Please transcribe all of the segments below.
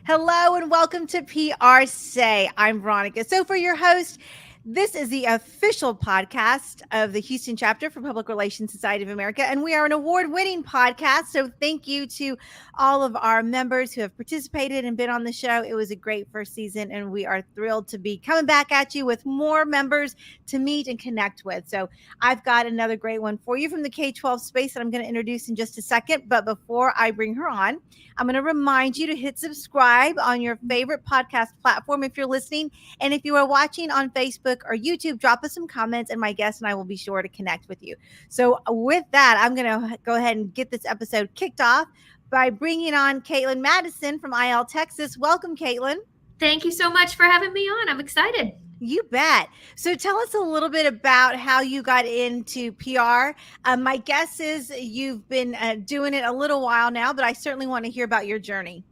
Hello and welcome to PRSay. I'm Veronica. Sopher, your host. This is the official podcast of the Houston Chapter for Public Relations Society of America, and we are an award-winning podcast. So thank you to all of our members who have participated and been on the show. It was a great first season, and we are thrilled to be coming back at you with more members to meet and connect with. So I've got another great one for you from the K-12 space that I'm going to introduce in just a second. But before I bring her on, I'm going to remind you to hit subscribe on your favorite podcast platform if you're listening. And if you are watching on Facebook or YouTube, drop us some comments and my guest and I will be sure to connect with you. So with that, I'm going to go ahead and get this episode kicked off by bringing on Caitlin Madison from IL Texas. Welcome, Caitlin. Thank you so much for having me on. I'm excited. You bet. So tell us a little bit about how you got into PR. My guess is you've been doing it a little while now, but I certainly want to hear about your journey.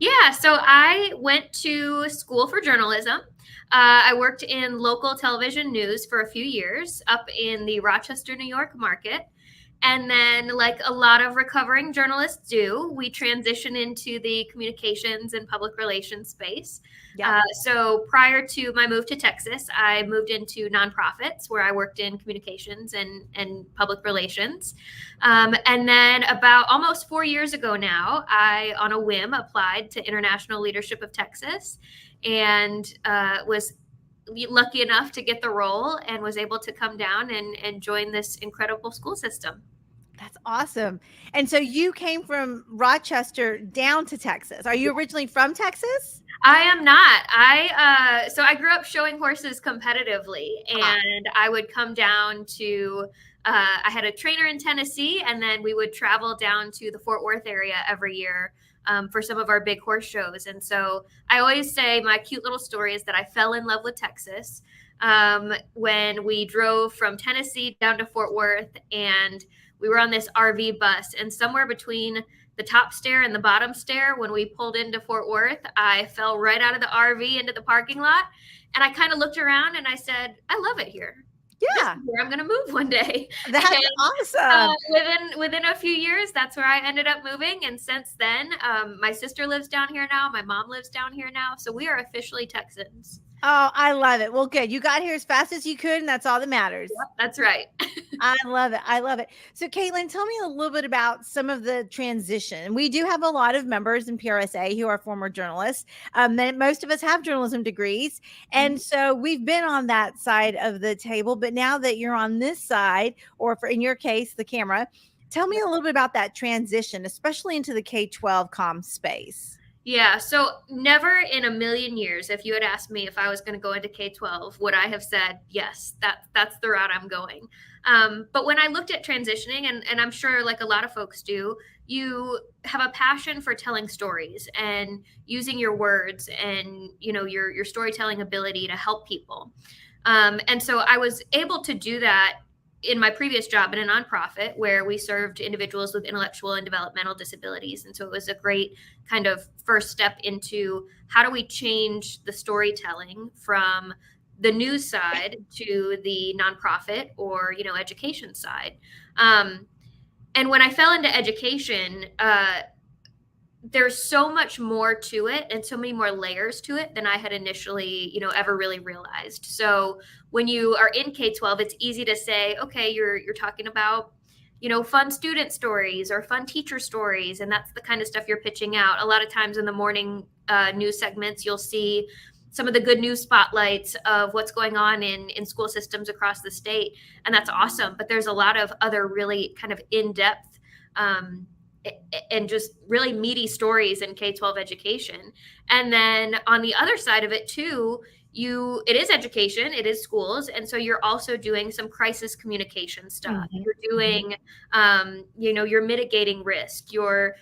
Yeah, so I went to school for journalism. I worked in local television news for a few years up in the Rochester, New York market. And then, like a lot of recovering journalists do, we transition into the communications and public relations space. Yeah. So prior to my move to Texas, I moved into nonprofits where I worked in communications and public relations. And then about almost 4 years ago now, I, on a whim, applied to International Leadership of Texas and was lucky enough to get the role and was able to come down and join this incredible school system. That's awesome. And so you came from Rochester down to Texas. Are you originally from Texas? I am not. So I grew up showing horses competitively, and I would come down to, I had a trainer in Tennessee, and then we would travel down to the Fort Worth area every year for some of our big horse shows. And so I always say my cute little story is that I fell in love with Texas when we drove from Tennessee down to Fort Worth, and we were on this RV bus, and somewhere between the top stair and the bottom stair, when we pulled into Fort Worth, I fell right out of the RV into the parking lot. And I kind of looked around and I said, I love it here. Yeah. This is where I'm going to move one day. That's awesome. Within a few years, that's where I ended up moving. And since then, my sister lives down here now. My mom lives down here now. So we are officially Texans. Oh, I love it. Well, good. You got here as fast as you could, and that's all that matters. Yep, that's right. I love it. I love it. So, Caitlin, tell me a little bit about some of the transition. We do have a lot of members in PRSA who are former journalists. Most of us have journalism degrees. And so we've been on that side of the table. But now that you're on this side, or in your case, the camera, tell me a little bit about that transition, especially into the K-12 comm space. Yeah, so never in a million years, if you had asked me if I was going to go into K-12, would I have said, yes, that's the route I'm going. But when I looked at transitioning, and I'm sure like a lot of folks do, you have a passion for telling stories and using your words and, you know, your storytelling ability to help people. And so I was able to do that in my previous job in a nonprofit where we served individuals with intellectual and developmental disabilities. And so it was a great kind of first step into how do we change the storytelling from the news side to the nonprofit or, you know, education side. And when I fell into education, there's so much more to it and so many more layers to it than I had initially, you know, ever really realized. So when you are in K-12, it's easy to say, okay, you're talking about, you know, fun student stories or fun teacher stories. And that's the kind of stuff you're pitching out. A lot of times in the morning news segments, you'll see some of the good news spotlights of what's going on in school systems across the state. And that's awesome. But there's a lot of other really kind of in-depth and just really meaty stories in K-12 education. And then on the other side of it too, it is education, it is schools. And so you're also doing some crisis communication stuff. Mm-hmm. You're doing, you know, you're mitigating risk. You're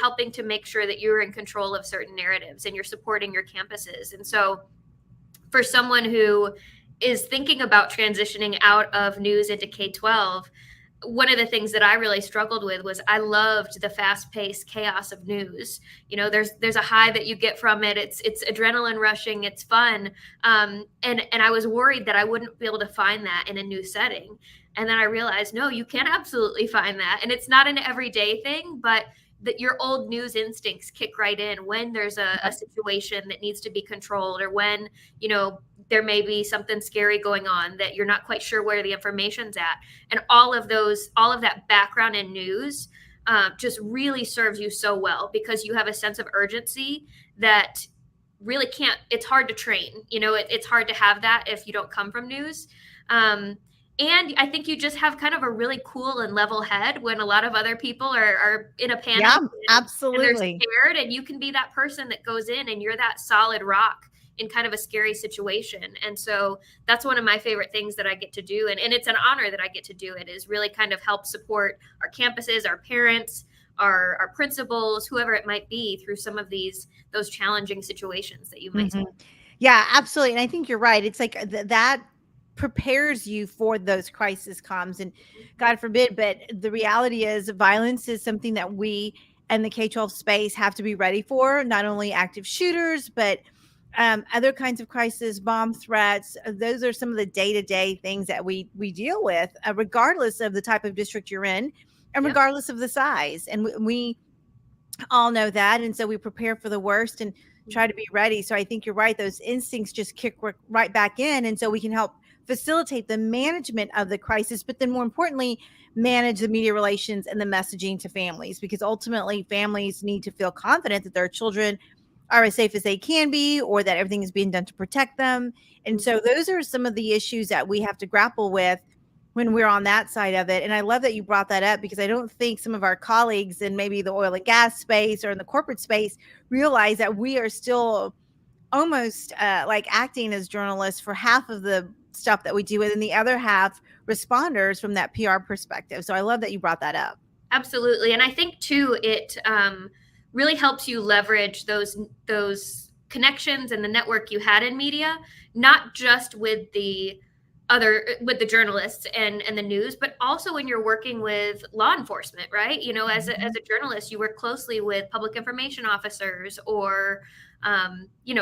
helping to make sure that you're in control of certain narratives and you're supporting your campuses. And so for someone who is thinking about transitioning out of news into K-12, one of the things that I really struggled with was I loved the fast-paced chaos of news. You know, there's a high that you get from it. It's adrenaline rushing. It's fun. And I was worried that I wouldn't be able to find that in a new setting. And then I realized, no, you can absolutely find that. And it's not an everyday thing, but that your old news instincts kick right in when there's a situation that needs to be controlled, or when, there may be something scary going on that you're not quite sure where the information's at. And all of that background in news just really serves you so well, because you have a sense of urgency that really it's hard to train. It's hard to have that if you don't come from news. And I think you just have kind of a really cool and level head when a lot of other people are in a panic. Yeah, And absolutely. they're scared, and you can be that person that goes in and you're that solid rock in kind of a scary situation. And so that's one of my favorite things that I get to do. And it's an honor that I get to do it, is really kind of help support our campuses, our parents, our principals, whoever it might be, through some of those challenging situations that you might see. Yeah, absolutely. And I think you're right. It's like that prepares you for those crisis comms, and God forbid, but the reality is violence is something that we and the K-12 space have to be ready for, not only active shooters, but other kinds of crisis, bomb threats. Those are some of the day-to-day things that we deal with, regardless of the type of district you're in, and regardless of the size. And we all know that. And so we prepare for the worst and try to be ready. So I think you're right. Those instincts just kick right back in. And so we can help facilitate the management of the crisis, but then more importantly, manage the media relations and the messaging to families, because ultimately families need to feel confident that their children are as safe as they can be, or that everything is being done to protect them. And so those are some of the issues that we have to grapple with when we're on that side of it. And I love that you brought that up, because I don't think some of our colleagues in maybe the oil and gas space or in the corporate space realize that we are still almost like acting as journalists for half of the stuff that we do, and the other half responders from that PR perspective. So I love that you brought that up. Absolutely. And I think too, it really helps you leverage those connections and the network you had in media, not just with the journalists and the news, but also when you're working with law enforcement, right? As a journalist, you work closely with public information officers, or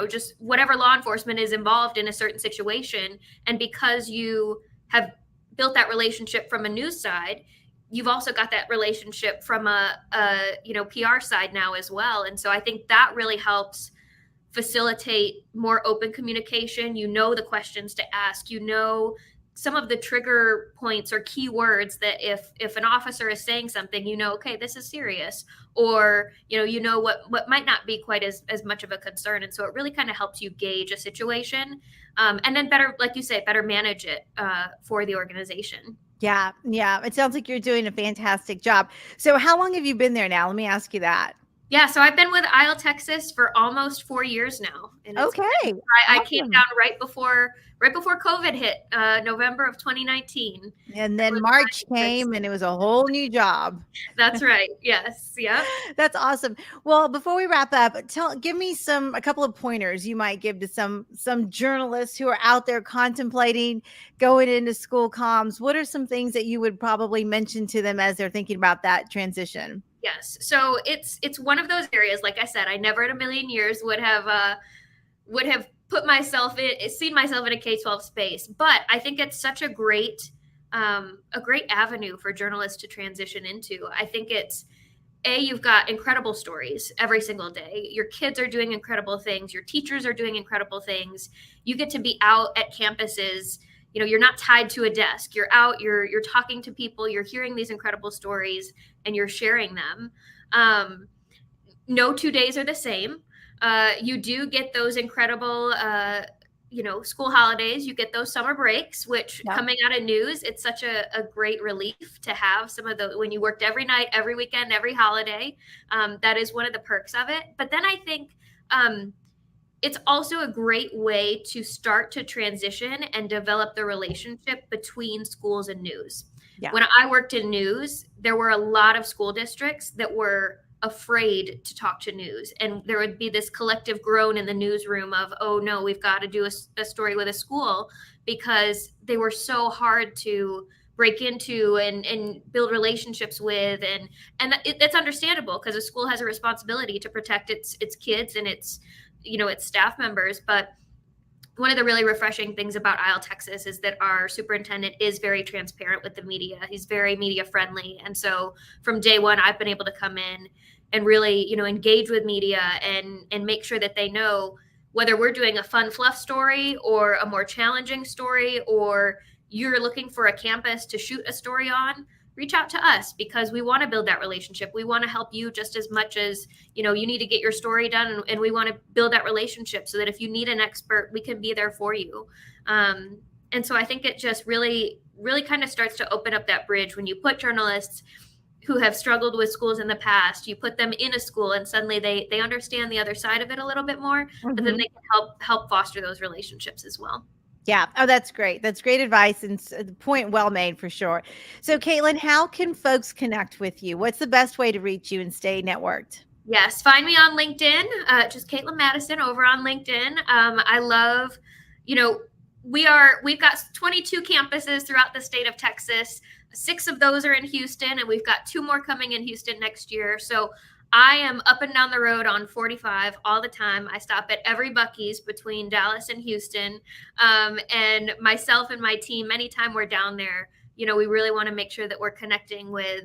just whatever law enforcement is involved in a certain situation. And because you have built that relationship from a news side, you've also got that relationship from a PR side now as well. And so I think that really helps facilitate more open communication. The questions to ask, some of the trigger points or keywords that if an officer is saying something, okay, this is serious, or what might not be quite as much of a concern. And so it really kind of helps you gauge a situation, and then better, like you say, better manage it for the organization. Yeah. It sounds like you're doing a fantastic job. So how long have you been there now? Let me ask you that. Yeah, so I've been with Isle, Texas for almost 4 years now. And okay. I came down right before COVID hit, November of 2019. And then March came and it was a whole new job. That's right. Yes. Yeah. That's awesome. Well, before we wrap up, give me a couple of pointers you might give to some journalists who are out there contemplating going into school comms. What are some things that you would probably mention to them as they're thinking about that transition? Yes. So it's one of those areas, like I said, I never in a million years would have seen myself in a K-12 space, but I think it's such a great avenue for journalists to transition into. I think you've got incredible stories every single day. Your kids are doing incredible things. Your teachers are doing incredible things. You get to be out at campuses. You're not tied to a desk. You're out, you're talking to people, you're hearing these incredible stories, and you're sharing them. No 2 days are the same. You do get those incredible, school holidays. You get those summer breaks, which coming out of news, it's such a great relief to have some of when you worked every night, every weekend, every holiday. That is one of the perks of it. But then I think it's also a great way to start to transition and develop the relationship between schools and news. Yeah. When I worked in news, there were a lot of school districts that were afraid to talk to news. And there would be this collective groan in the newsroom of, oh no, we've got to do a story with a school, because they were so hard to break into and build relationships with. And it's understandable, because a school has a responsibility to protect its kids and its staff members. But one of the really refreshing things about IL Texas is that our superintendent is very transparent with the media. He's very media friendly. And so from day one, I've been able to come in and really, engage with media and make sure that they know whether we're doing a fun fluff story or a more challenging story, or you're looking for a campus to shoot a story on, reach out to us, because we want to build that relationship. We want to help you just as much as, you need to get your story done. And we want to build that relationship so that if you need an expert, we can be there for you. And so I think it just really, really kind of starts to open up that bridge when you put journalists who have struggled with schools in the past, you put them in a school and suddenly they understand the other side of it a little bit more, but then they can help foster those relationships as well. Yeah. Oh, that's great. That's great advice, and the point well made for sure. So Caitlin, how can folks connect with you? What's the best way to reach you and stay networked? Yes, find me on LinkedIn, just Caitlin Madison over on LinkedIn. I love, we've got 22 campuses throughout the state of Texas. 6 of those are in Houston, and we've got 2 more coming in Houston next year. So I am up and down the road on 45 all the time. I stop at every Buc-ee's between Dallas and Houston. And myself and my team, anytime we're down there, we really want to make sure that we're connecting with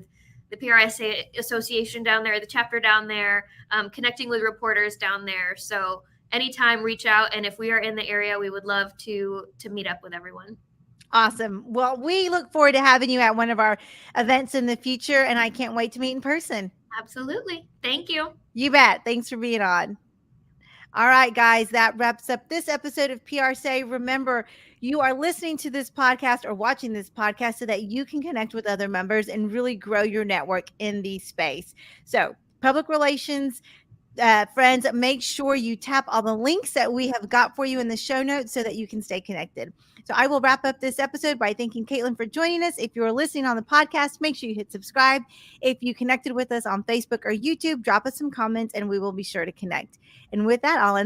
the PRSA Association down there, the chapter down there, connecting with reporters down there. So anytime, reach out. And if we are in the area, we would love to meet up with everyone. Awesome. Well, we look forward to having you at one of our events in the future, and I can't wait to meet in person. Absolutely. Thank you. You bet. Thanks for being on. All right, guys, that wraps up this episode of PRSay. Remember, you are listening to this podcast or watching this podcast so that you can connect with other members and really grow your network in the space. So, public relations, friends, make sure you tap all the links that we have got for you in the show notes so that you can stay connected. So I will wrap up this episode by thanking Caitlin for joining us. If you're listening on the podcast, make sure you hit subscribe. If you connected with us on Facebook or YouTube, drop us some comments and we will be sure to connect. And with that, I'll end